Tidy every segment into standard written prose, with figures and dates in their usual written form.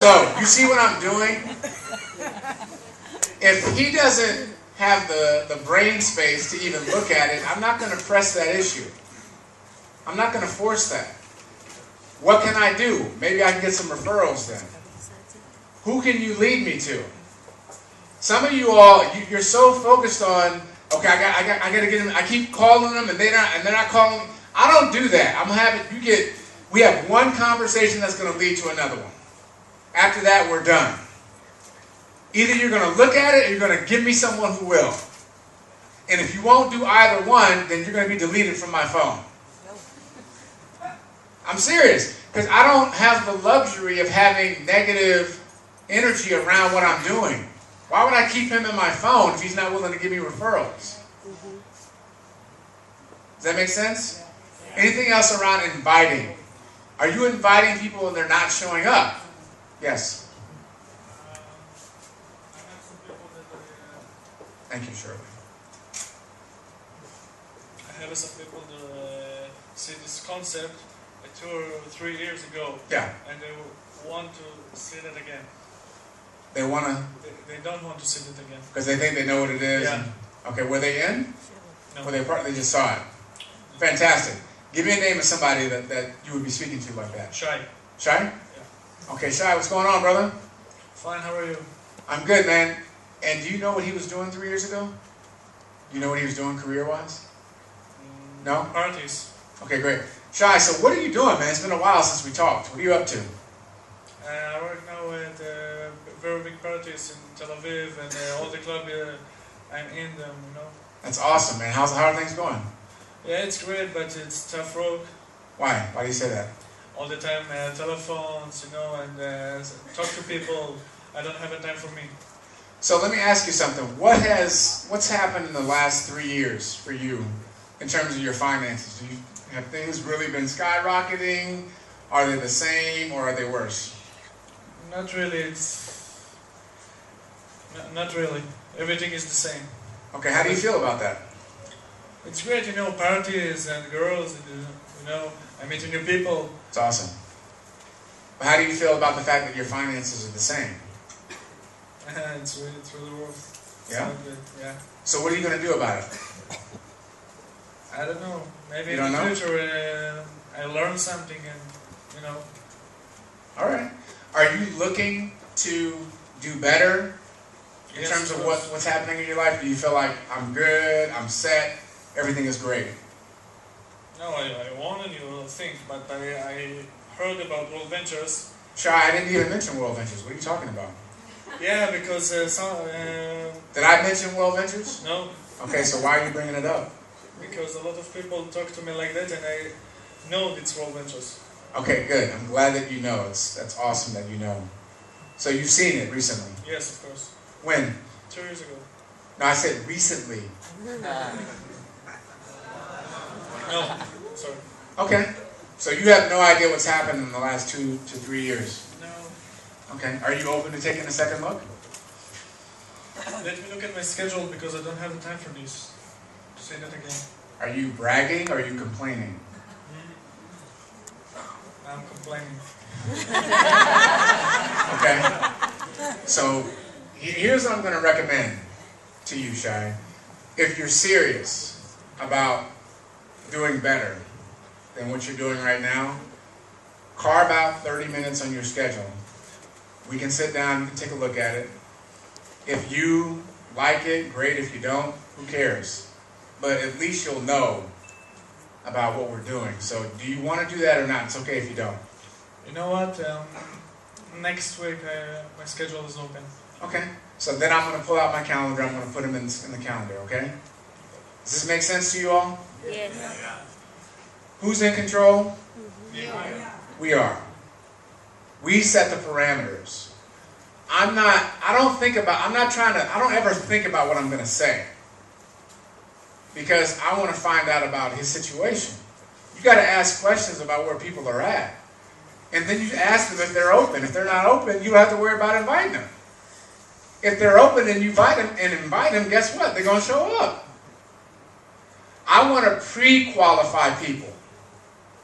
So, you see what I'm doing? If he doesn't have the brain space to even look at it, I'm not going to press that issue. I'm not going to force that. What can I do? Maybe I can get some referrals then. Who can you lead me to? Some of you all, you're so focused on, okay, I got to get them. I keep calling them, and they're not calling. I don't do that. We have one conversation that's going to lead to another one. After that, we're done. Either you're going to look at it, or you're going to give me someone who will. And if you won't do either one, then you're going to be deleted from my phone. I'm serious, because I don't have the luxury of having negative energy around what I'm doing. Why would I keep him in my phone if he's not willing to give me referrals? Does that make sense? Anything else around inviting? Are you inviting people and they're not showing up? Yes. Thank you, Shirley. I have some people that see this concept 2 or 3 years ago. Yeah. And they want to see it again. They want to? They don't want to see it again. Because they think they know what it is? Yeah. Okay, were they in? No. Or they just saw it? Fantastic. Give me a name of somebody that you would be speaking to like that. Shai. Shai? Yeah. Okay, Shai, what's going on, brother? Fine, how are you? I'm good, man. And do you know what he was doing 3 years ago? Do you know what he was doing career-wise? No? Parties. Okay, great. Shai, so what are you doing, man? It's been a while since we talked. What are you up to? I work now at very big parties in Tel Aviv, and all the clubs I'm in them, you know. That's awesome, man. How are things going? Yeah, it's great, but it's tough road. Why? Why do you say that? All the time, telephones, you know, and talk to people. I don't have a time for me. So let me ask you something. What's happened in the last 3 years for you in terms of your finances? Have things really been skyrocketing? Are they the same or are they worse? Not really. Not really. Everything is the same. Okay, how do you feel about that? It's great, you know, parties and girls, and, you know, I'm meeting new people. It's awesome. But how do you feel about the fact that your finances are the same? It's really worth. Yeah? Good. Yeah. So what are you going to do about it? I don't know. Maybe you don't in the know? future I learn something and, you know. All right. Are you looking to do better in terms of what's happening in your life? Do you feel like I'm good, I'm set, everything is great? No, I want a new thing, but I heard about World Ventures. Shai, I didn't even mention World Ventures. What are you talking about? Yeah, because Did I mention World Ventures? No. Okay, so why are you bringing it up? Because a lot of people talk to me like that, and I know it's World Ventures. Okay, good. I'm glad that you know. That's awesome that you know. So you've seen it recently? Yes, of course. When? 2 years ago. No, I said recently. No, sorry. Okay. So you have no idea what's happened in the last 2 to 3 years? No. Okay. Are you open to taking a second look? Let me look at my schedule because I don't have the time for this. Say that again. Are you bragging or are you complaining? I'm complaining. Okay. So here's what I'm going to recommend to you, Shai. If you're serious about doing better than what you're doing right now, carve out 30 minutes on your schedule. We can sit down, you can take a look at it. If you like it, great. If you don't, who cares? But at least you'll know about what we're doing. So do you want to do that or not? It's okay if you don't. You know what? Next week my schedule is open. Okay. So then I'm going to pull out my calendar. I'm going to put them in the calendar, okay? Does this make sense to you all? Yes. Who's in control? Yeah. We are. We set the parameters. I don't ever think about what I'm going to say. Because I want to find out about his situation. You got to ask questions about where people are at. And then you ask them if they're open. If they're not open, you don't have to worry about inviting them. If they're open and you invite them, guess what? They're going to show up. I want to pre-qualify people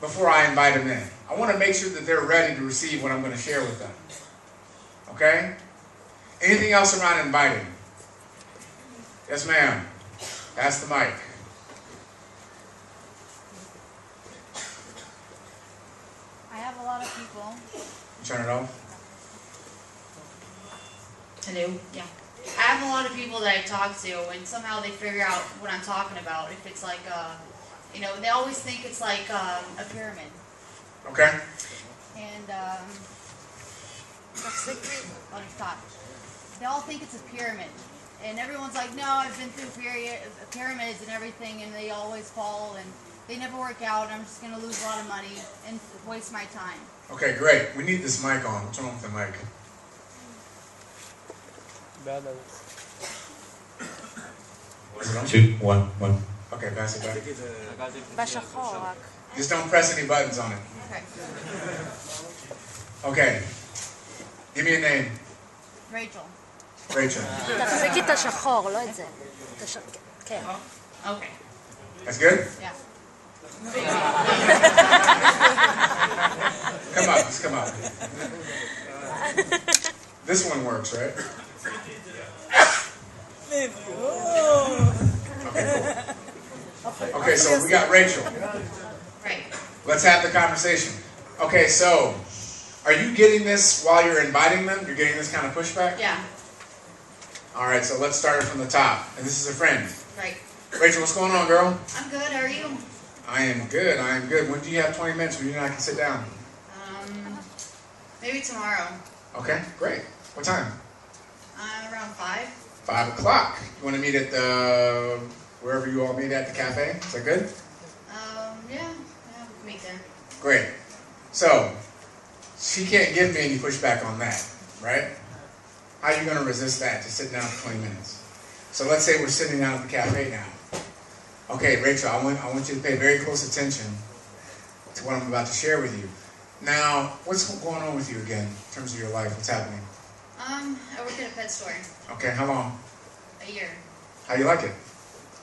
before I invite them in. I want to make sure that they're ready to receive what I'm going to share with them. Okay? Anything else around inviting? Yes, ma'am. Pass the mic. I have a lot of people. Turn it off. Hello? Yeah. I have a lot of people that I talk to, and somehow they figure out what I'm talking about. If it's like, you know, they always think it's like a pyramid. Okay. And, they all think it's a pyramid. And everyone's like, no, I've been through pyramids and everything, and they always fall, and they never work out, and I'm just going to lose a lot of money and waste my time. Okay, great. We need this mic on. What's wrong with the mic? Is it on? 2, 1, 1. Okay, pass it back. בשחור רק. Just don't press any buttons on it. Okay. Okay. Give me a name. Rachel. Rachel. תחזיקי את השחור, לא את זה. כן. Okay. That's good? Yeah. Come up. Just come up. This one works, right? Okay, cool. Okay, so we got Rachel. Right. Let's have the conversation. Okay, so are you getting this while you're inviting them? You're getting this kind of pushback? Yeah. All right, so let's start it from the top. And this is a friend. Right. Rachel, what's going on, girl? I'm good. How are you? I am good. I am good. When do you have 20 minutes where you and I can sit down? Maybe tomorrow. Okay, great. What time? Around 5. 5 o'clock. You want to meet at the, wherever you all meet at, the cafe? Is that good? Yeah. Yeah, we can meet there. Great. So, she can't give me any pushback on that, right? How are you going to resist that, to sit down for 20 minutes? So let's say we're sitting down at the cafe now. Okay, Rachel, I want you to pay very close attention to what I'm about to share with you. Now, what's going on with you again, in terms of your life? What's happening? I work at a pet store. Okay, how long? A year. How do you like it?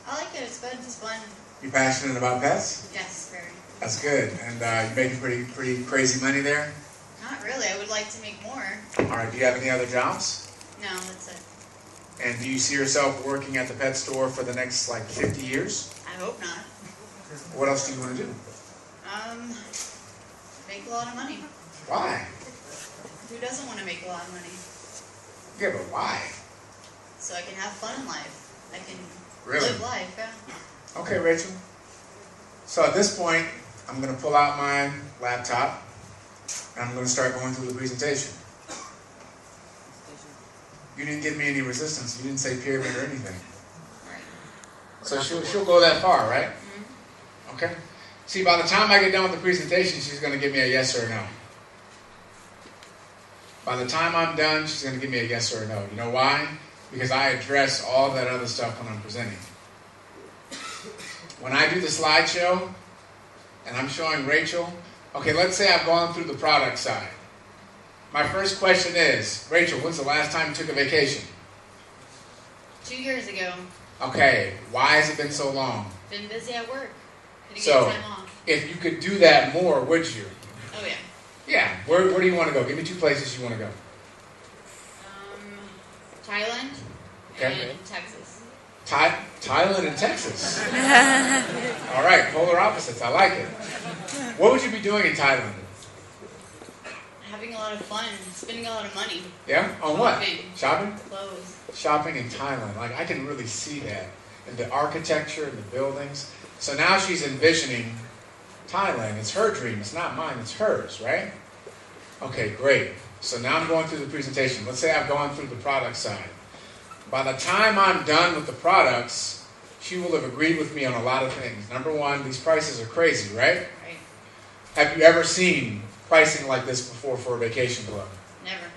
I like it. It's good. It's fun. You passionate about pets? Yes, very. That's good. And you making pretty crazy money there? Not really. I would like to make more. All right, do you have any other jobs? No, that's it. And do you see yourself working at the pet store for the next, 50 years? I hope not. What else do you want to do? Make a lot of money. Why? Who doesn't want to make a lot of money? Yeah, but why? So I can have fun in life. I can Really? live life, yeah. Okay, Rachel. So at this point, I'm going to pull out my laptop, and I'm going to start going through the presentation. You didn't give me any resistance. You didn't say pyramid or anything. Right. So she'll go that far, right? Mm-hmm. Okay. See, by the time I get done with the presentation, she's going to give me a yes or a no. By the time I'm done, she's going to give me a yes or a no. You know why? Because I address all that other stuff when I'm presenting. When I do the slideshow, and I'm showing Rachel, okay, let's say I've gone through the product side. My first question is, Rachel, when's the last time you took a vacation? 2 years ago. Okay, why has it been so long? Been busy at work. Couldn't So, get time off. if you could do that more, would you? Oh, yeah. Yeah, where do you want to go? Give me 2 places you want to go. Thailand Okay. and Texas. Thailand and Texas. All right, polar opposites. I like it. What would you be doing in Thailand? Having a lot of fun. Spending a lot of money. Yeah? On what? Shopping. Shopping? Clothes. Shopping in Thailand. I can really see that. And the architecture and the buildings. So now she's envisioning Thailand. It's her dream. It's not mine. It's hers, right? Okay, great. So now I'm going through the presentation. Let's say I've gone through the product side. By the time I'm done with the products, she will have agreed with me on a lot of things. Number one, these prices are crazy, right? Right. Have you ever seen pricing like this before for a vacation club? Never.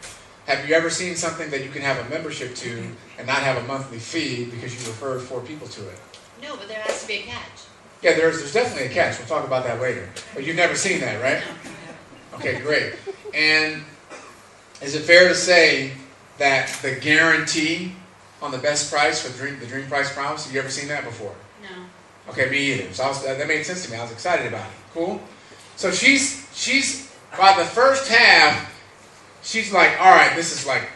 Have you ever seen something that you can have a membership to and not have a monthly fee because you referred 4 people to it? No, but there has to be a catch. Yeah, there's definitely a catch. We'll talk about that later. But you've never seen that, right? No. Okay, great. And is it fair to say that the guarantee on the best price for the Dream Price Promise, have you ever seen that before? No. Okay, me either. So that made sense to me. I was excited about it. Cool? So she's by the first half, she's like, all right, this is like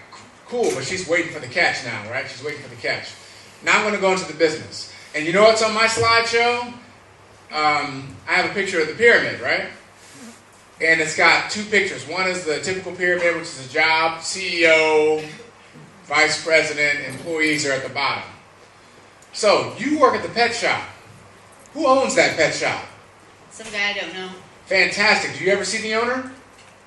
cool, but she's waiting for the catch now, right? She's waiting for the catch. Now I'm going to go into the business. And you know what's on my slideshow? I have a picture of the pyramid, right? And it's got two pictures. One is the typical pyramid, which is a job, CEO, vice president, employees are at the bottom. So you work at the pet shop. Who owns that pet shop? Some guy I don't know. Fantastic. Do you ever see the owner?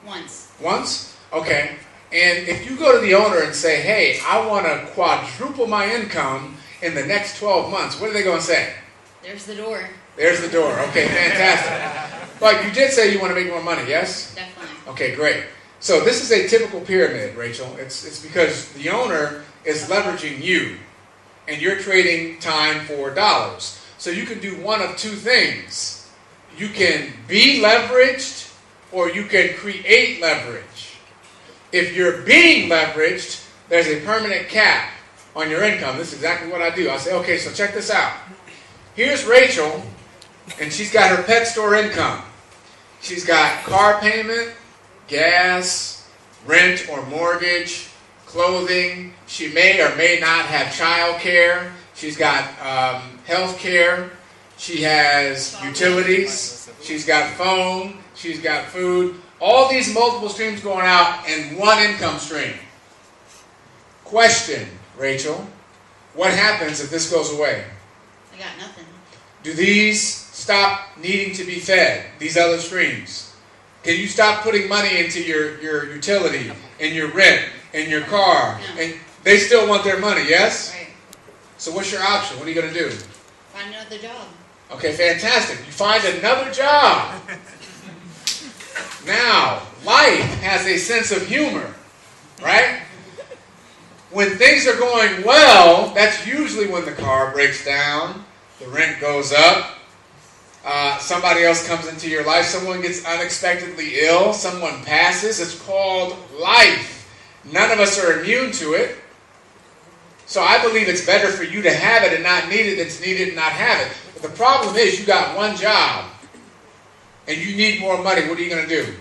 Once. Once? Okay. And if you go to the owner and say, hey, I want to quadruple my income in the next 12 months, what are they going to say? There's the door. There's the door. Okay, fantastic. But you did say you want to make more money, yes? Definitely. Okay, great. So this is a typical pyramid, Rachel. It's because the owner is leveraging you, and you're trading time for dollars. So you can do one of two things. You can be leveraged, or you can create leverage. If you're being leveraged, there's a permanent cap on your income. This is exactly what I do. I say, okay, so check this out. Here's Rachel, and she's got her pet store income. She's got car payment, gas, rent or mortgage, clothing. She may or may not have child care. She's got health care. She has utilities. She's got phone. She's got food. All these multiple streams going out in one income stream. Question, Rachel, what happens if this goes away? I got nothing. Do these stop needing to be fed, these other streams? Can you stop putting money into your utility and your rent and your car? No. And they still want their money, yes? Right. So what's your option? What are you going to do? Find another job. Okay, fantastic. You find another job. Now, life has a sense of humor, right? When things are going well, that's usually when the car breaks down, the rent goes up, somebody else comes into your life, someone gets unexpectedly ill, someone passes. It's called life. None of us are immune to it. So I believe it's better for you to have it and not need it than to need it and not have it. But the problem is you got one job and you need more money. What are you going to do?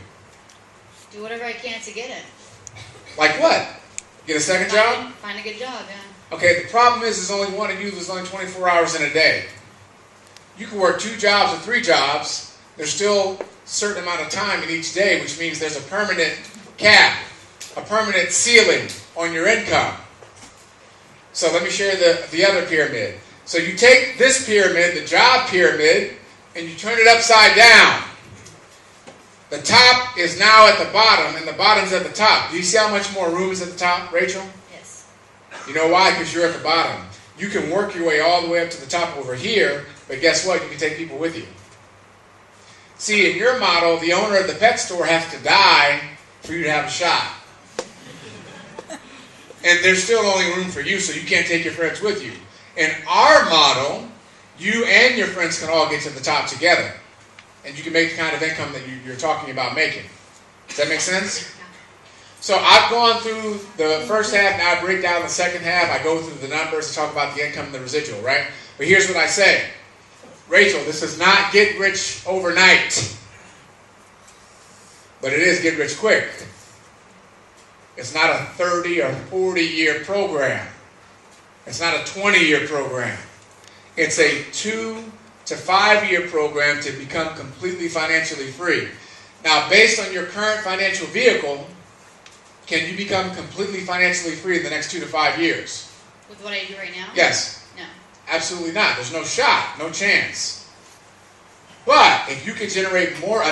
Do whatever I can to get it. Like what? Get a second job? Find a good job, yeah. Okay, the problem is there's only one of you, there's only 24 hours in a day. You can work 2 jobs or 3 jobs. There's still a certain amount of time in each day, which means there's a permanent cap, a permanent ceiling on your income. So let me share the other pyramid. So you take this pyramid, the job pyramid, and you turn it upside down. The top is now at the bottom, and the bottom's at the top. Do you see how much more room is at the top, Rachel? Yes. You know why? Because you're at the bottom. You can work your way all the way up to the top over here, but guess what? You can take people with you. See, in your model, the owner of the pet store has to die for you to have a shot. And there's still only room for you, so you can't take your friends with you. In our model, you and your friends can all get to the top together. And you can make the kind of income that you're talking about making. Does that make sense? So I've gone through the first half, now I break down the second half. I go through the numbers and talk about the income and the residual, right? But here's what I say. Rachel, this is not get rich overnight. But it is get rich quick. It's not a 30 or 40-year program. It's not a 20-year program. It's a 2 to 5-year program to become completely financially free. Now, based on your current financial vehicle, can you become completely financially free in the next 2 to 5 years? With what I do right now? Yes. No. Absolutely not. There's no shot, no chance. But if you could generate more